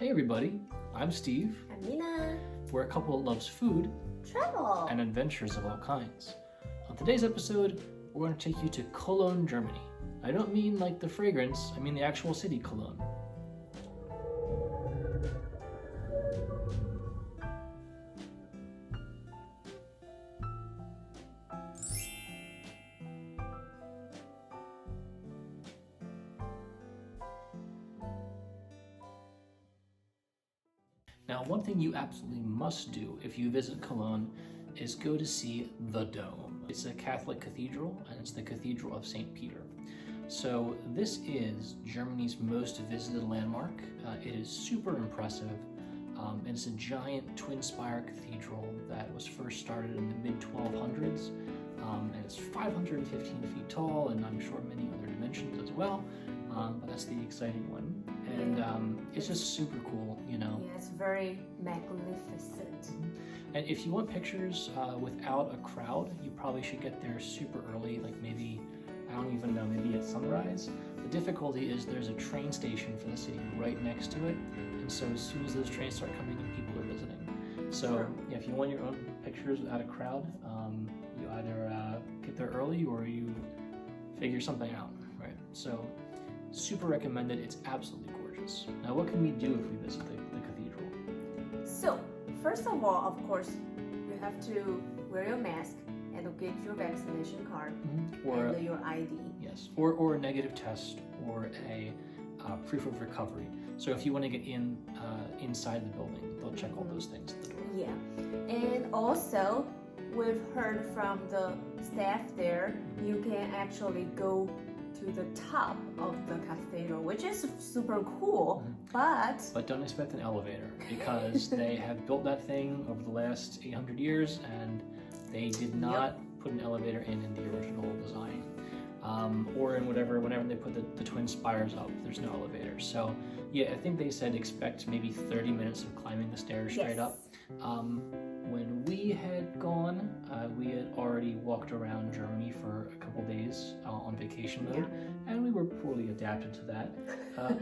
Hey everybody, I'm Steve. I'm Nina. We're a couple that loves food, Travel, and adventures of all kinds. On today's episode, we're going to take you to Cologne, Germany. I don't mean like the fragrance, I mean the actual city, Cologne. Now, one thing you absolutely must do if you visit Cologne is go to see the Dome. It's a Catholic cathedral, and it's the Cathedral of St. Peter. So this is Germany's most visited landmark. It is super impressive. And it's a giant twin-spire cathedral that was first started in the mid-1200s. And it's 515 feet tall, and I'm sure many other dimensions as well. But that's the exciting one. And it's just super cool, you know. Yeah, it's very magnificent. And if you want pictures without a crowd, you probably should get there super early, like maybe, I don't even know, maybe at sunrise. The difficulty is there's a train station for the city right next to it, and so as soon as those trains start coming in, people are visiting. So yeah, if you want your own pictures without a crowd, you either get there early or you figure something out, right? So super recommended. It's absolutely gorgeous. Now, what can we do if we visit the cathedral? So, first of all, of course, you have to wear your mask and get your vaccination card Or and your ID. yes, or a negative test or a proof of recovery. So if you want to get in inside the building, they'll check all those things at the door. Yeah, and also we've heard from the staff there, you can actually go to the top of the cathedral, which is super cool, But don't expect an elevator because they have built that thing over the last 800 years and they did not put an elevator in the original design. Or in whenever they put the twin spires up, there's no elevator. So yeah, I think they said expect maybe 30 minutes of climbing the stairs straight up. When we had gone, we had already walked around Germany for a couple days on vacation mode, and we were poorly adapted to that.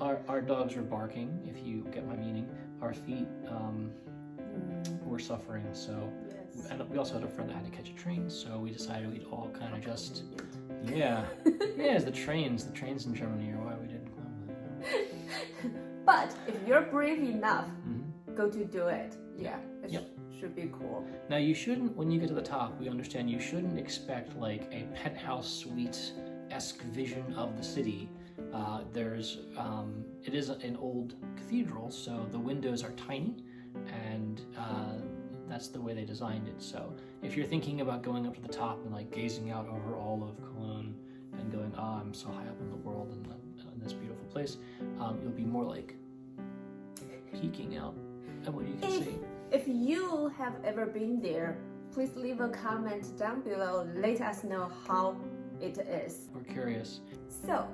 Our dogs were barking, if you get my meaning. Our feet were suffering, so and we also had a friend that had to catch a train, so we decided we'd all kind of just it's the trains in Germany are why we didn't come. But if you're brave enough, go to do it. Should be cool. Now you shouldn't, when you get to the top, we understand you shouldn't expect like a penthouse suite-esque vision of the city. It is an old cathedral, so the windows are tiny, and that's the way they designed it. So if you're thinking about going up to the top and like gazing out over all of Cologne and going, I'm so high up in the world and in this beautiful place, you'll be more like peeking out at what you can see. If you have ever been there, please leave a comment down below. Let us know how it is. We're curious. So,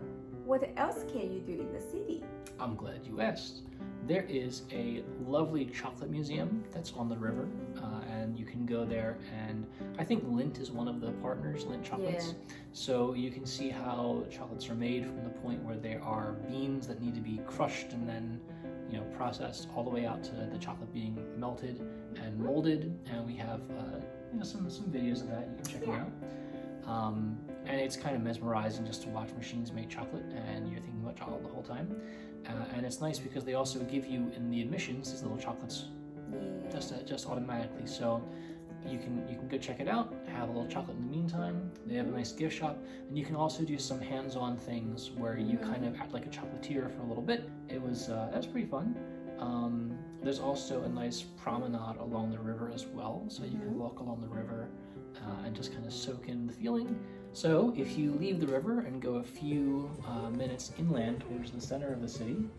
what else can you do in the city? I'm glad you asked. There is a lovely chocolate museum that's on the river, and you can go there, and I think Lindt is one of the partners, Lindt Chocolates. So you can see how chocolates are made from the point where there are beans that need to be crushed and then processed all the way out to the chocolate being melted and molded, and we have some videos of that. You can check them out. And it's kind of mesmerizing just to watch machines make chocolate, and you're thinking about chocolate the whole time. And it's nice because they also give you in the admissions these little chocolates just automatically. So you can go check it out, have a little chocolate in the meantime. They have a nice gift shop, and you can also do some hands-on things where you kind of act like a chocolatier for a little bit. That's pretty fun. There's also a nice promenade along the river as well, so you can walk along the river and just kind of soak in the feeling. So if you leave the river and go a few minutes inland towards the center of the city,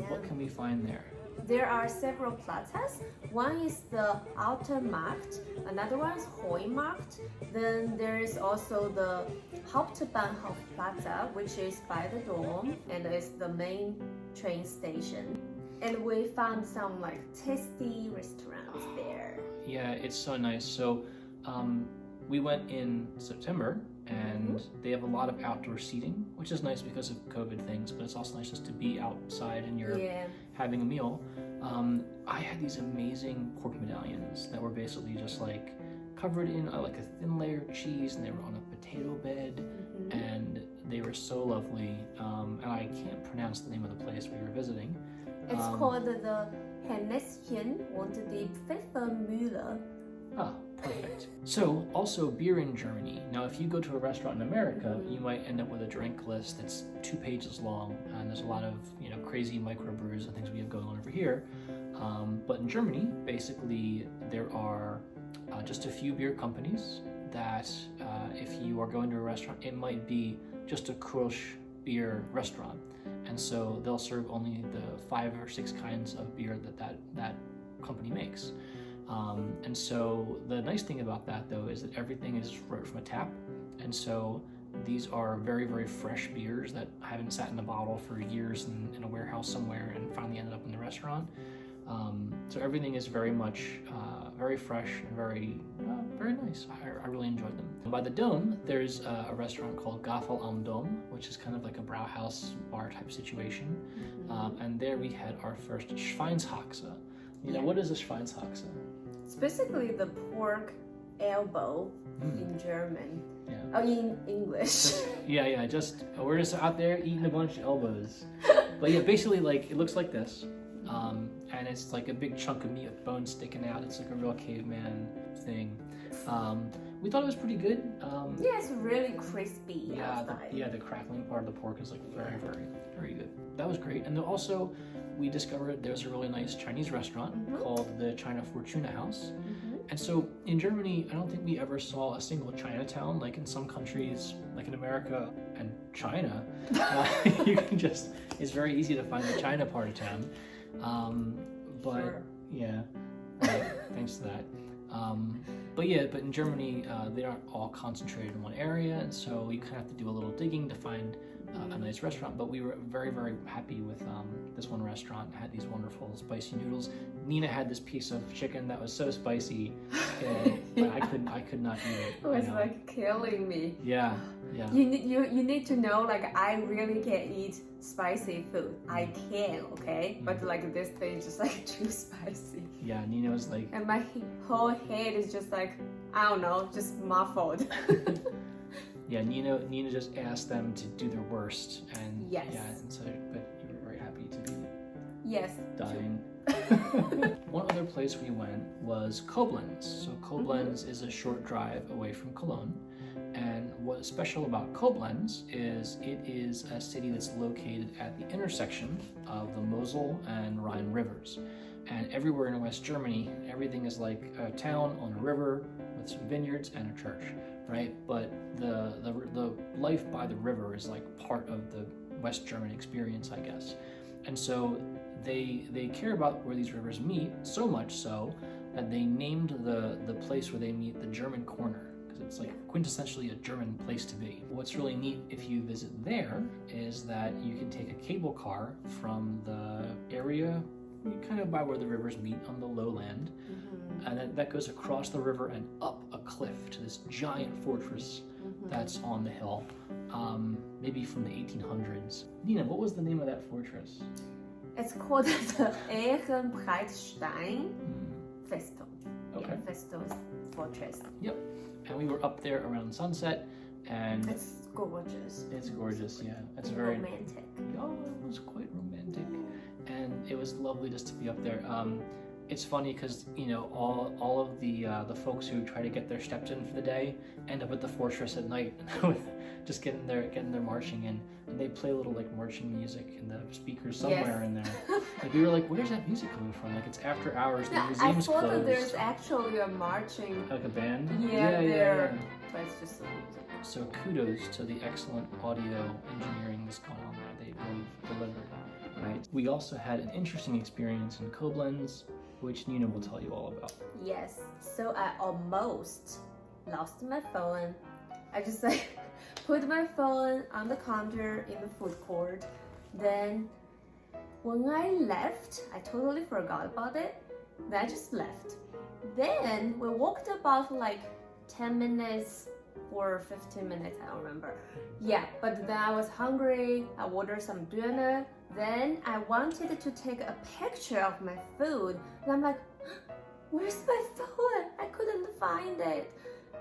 what can we find there? There are several plazas. One is the Outer Markt, another one is Heumarkt. Then there is also the Hauptbahnhof Plaza, which is by the Dome and is the main train station. And we found some like tasty restaurants there. Yeah, it's so nice. So we went in September, and they have a lot of outdoor seating, which is nice because of COVID things, but it's also nice just to be outside and you're having a meal. I had these amazing pork medallions that were basically just like covered in like a thin layer of cheese, and they were on a potato bed, and they were so lovely. And I can't pronounce the name of the place we were visiting. It's called the Hänneschen und die Pfeffermühle. Ah, perfect. So, also beer in Germany. Now, if you go to a restaurant in America, you might end up with a drink list that's 2 pages long, and there's a lot of, you know, crazy microbrews and things we have going on over here. But in Germany, basically, there are just a few beer companies that, if you are going to a restaurant, it might be just a Kölsch beer restaurant, and so they'll serve only the 5 or 6 kinds of beer that company makes. And so the nice thing about that, though, is that everything is right from a tap, and so these are very, very fresh beers that haven't sat in a bottle for years in a warehouse somewhere and finally ended up in the restaurant. So everything is very much very fresh and very nice. I really enjoyed them. By the Dome, there's a restaurant called Gaffel am Dom, which is kind of like a Brauhaus bar type situation. And there we had our first Schweinshaxe. You know, what is a Schweinshaxe? It's basically the pork elbow in German. Yeah. Oh, in English. Yeah. We're just out there eating a bunch of elbows. But yeah, basically, like, it looks like this. And it's like a big chunk of meat with bones sticking out. It's like a real caveman thing. We thought it was pretty good. Yeah, it's really crispy. The crackling part of the pork is like very, very, very good. That was great. And then also, we discovered there's a really nice Chinese restaurant called the China Fortuna House. And so in Germany, I don't think we ever saw a single Chinatown. Like in some countries, like in America and China, you can just, it's very easy to find the China part of town. But sure. Yeah, thanks to that. But in Germany, they aren't all concentrated in one area, and so you kind of have to do a little digging to find a nice restaurant. But we were very, very happy with this one restaurant. It had these wonderful spicy noodles. Nina had this piece of chicken that was so spicy, but I could not eat it. It was like killing me. Yeah. You need to know, like, I really can't eat spicy food. I can, okay? But like this thing is just like too spicy. Yeah, Nina was like, and my whole head is just like, I don't know, just muffled. Yeah, Nina just asked them to do their worst, and yes. Yeah, and so, but you were very happy to be dying. One other place we went was Koblenz. So Koblenz is a short drive away from Cologne. And what's special about Koblenz is it is a city that's located at the intersection of the Mosel and Rhine rivers. And everywhere in West Germany, everything is like a town on a river with some vineyards and a church, right? But the life by the river is like part of the West German experience, I guess. And so they care about where these rivers meet, so much so that they named the place where they meet the German Corner. It's like quintessentially a German place to be. What's really neat if you visit there is that you can take a cable car from the area kind of by where the rivers meet on the lowland, and then that goes across the river and up a cliff to this giant fortress that's on the hill, maybe from the 1800s. Nina, what was the name of that fortress? It's called the Ehrenbreitstein Festung. Okay. Yeah, Festung fortress. Yep. And we were up there around sunset, and it's gorgeous. It's gorgeous, yeah. It's very very romantic. Oh, it was quite romantic, and it was lovely just to be up there. It's funny because all of the folks who try to get their steps in for the day end up at the fortress at night, just getting their marching in, and they play a little like marching music in the speakers somewhere in there. Like we were like, where's that music coming from? Like it's after hours. The museum's I thought closed. that there's actually a marching. Like a band. Yeah. But it's just the music. So kudos to the excellent audio engineering that's gone on there. They really delivered. Right. We also had an interesting experience in Koblenz, which Nina will tell you all about. Yes. So I almost lost my phone. I just like put my phone on the counter in the food court. Then when I left, I totally forgot about it. Then I just left. Then we walked about like 10 minutes for 15 minutes, I don't remember. Yeah, but then I was hungry, I ordered some dinner, then I wanted to take a picture of my food, and I'm like, where's my phone? I couldn't find it.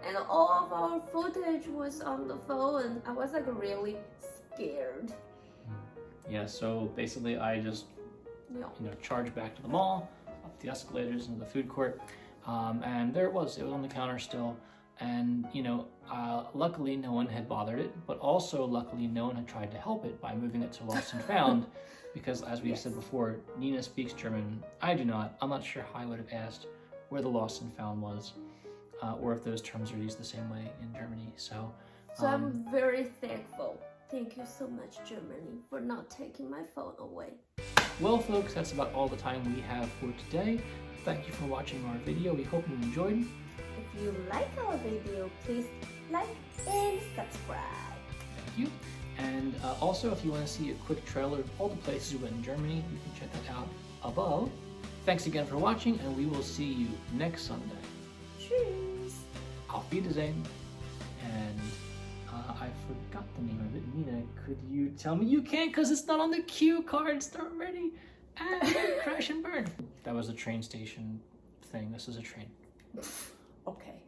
And all of our footage was on the phone. I was like really scared. Yeah, so basically I just charged back to the mall, up the escalators into the food court, and there it was on the counter still. And luckily no one had bothered it, but also luckily no one had tried to help it by moving it to Lost and Found, because as we've said before, Nina speaks German. I do not. I'm not sure how I would have asked where the Lost and Found was, or if those terms are used the same way in Germany. So I'm very thankful. Thank you so much, Germany, for not taking my phone away. Well, folks, that's about all the time we have for today. Thank you for watching our video. We hope you enjoyed. If you like our video, please like and subscribe. Thank you. And also, if you want to see a quick trailer of all the places we went in Germany, you can check that out above. Thanks again for watching, and we will see you next Sunday. Cheers! Auf Wiedersehen. And I forgot the name of it. Nina, could you tell me? You can't because it's not on the cue cards. They're already crash and burn. That was a train station thing. This is a train. Okay.